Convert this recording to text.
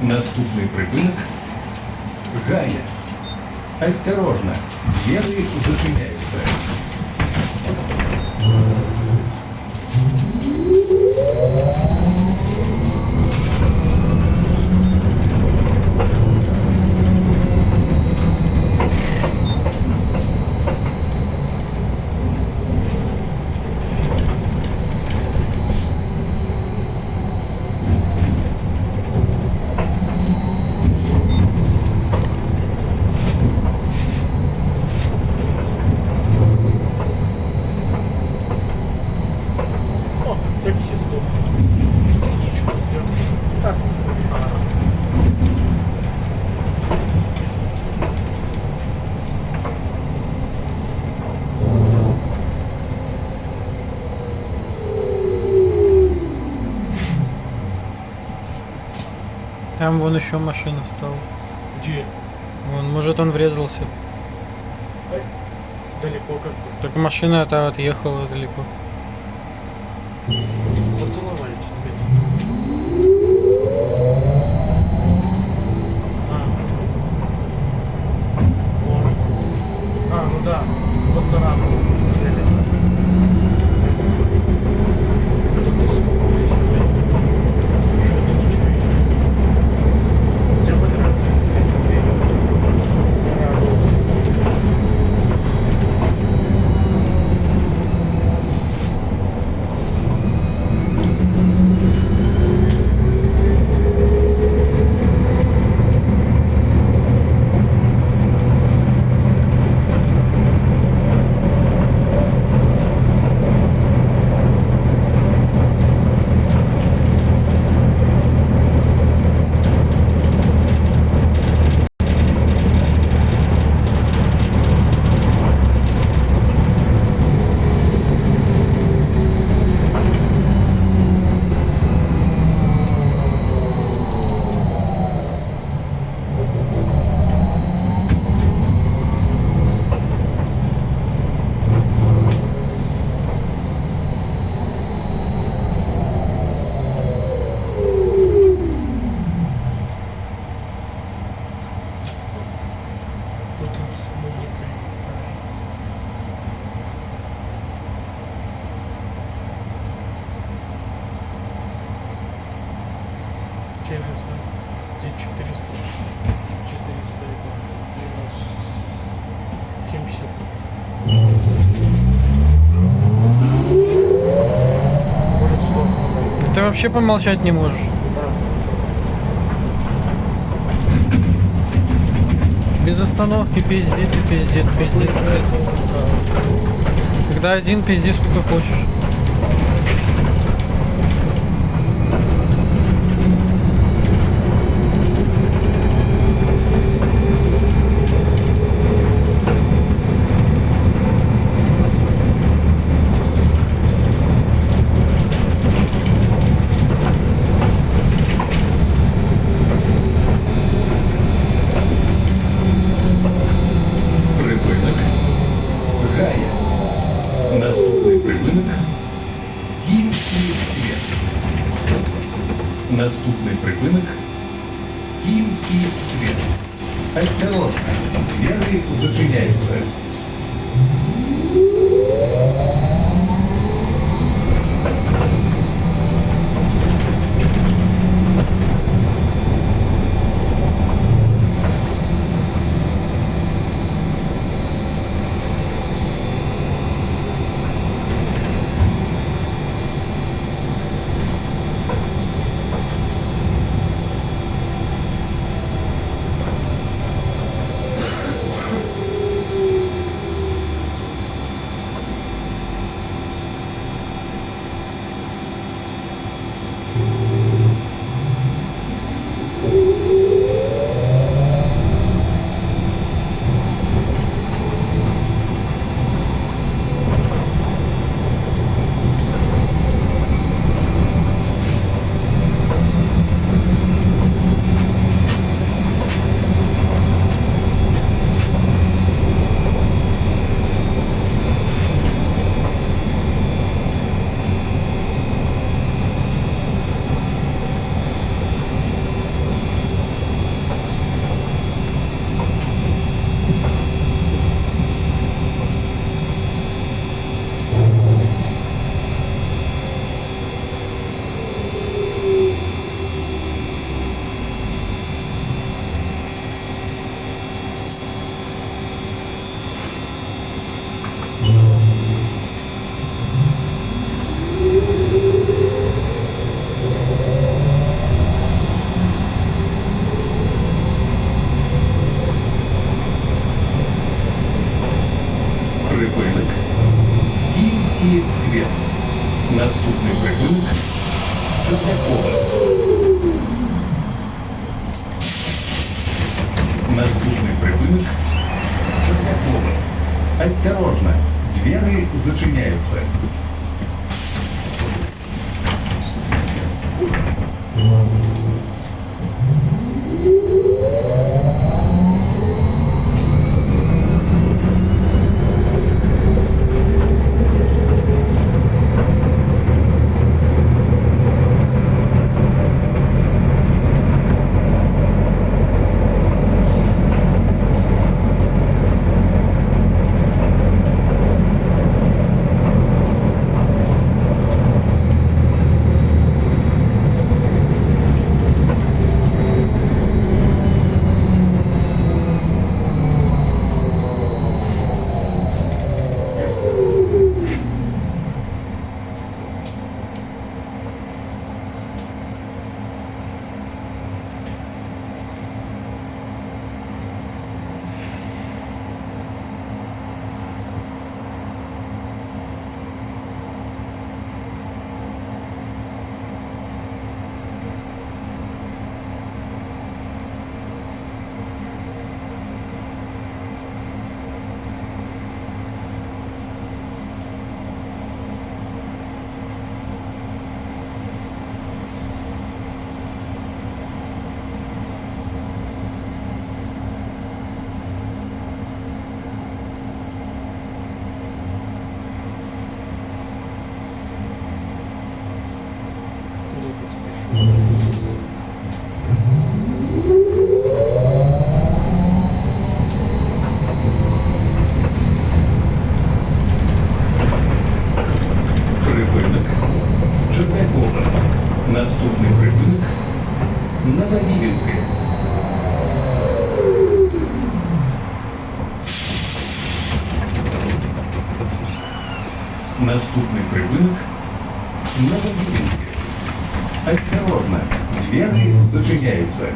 Наступний припинок – Гая. Осторожно, двери зачиняются. О, таксистов. Птичку съел. Так. Там вон еще машина стала. Где? Вон, может он врезался. Далеко как-то. Так машина эта отъехала далеко. Поцеловались. Вон. Ну да. Поцарапал. Жили. Тут ты сколько здесь, блядь. Машины ничего нет. Я бы рад. Тут он с музыкой. Интересно, где 400? 400 это у нас 70. Может 100 фунтов. Ты вообще помолчать не можешь. Без остановки пиздит и пиздит, пиздит. Когда один пизди сколько хочешь. Припинок – Гая. Наступний припинок – Київський світ. Наступний припинок – Київський світ. Осторожно, двери зачиняются. Наступний припинок Черв'якова. Наступный припынок Червякова. Осторожно, двери зачиняются. Куди ти спішиш? Припинок Червякова. Наступний припинок Нововілінське. Наступный припынок Нововилинске. Осторожно, двери зачиняются.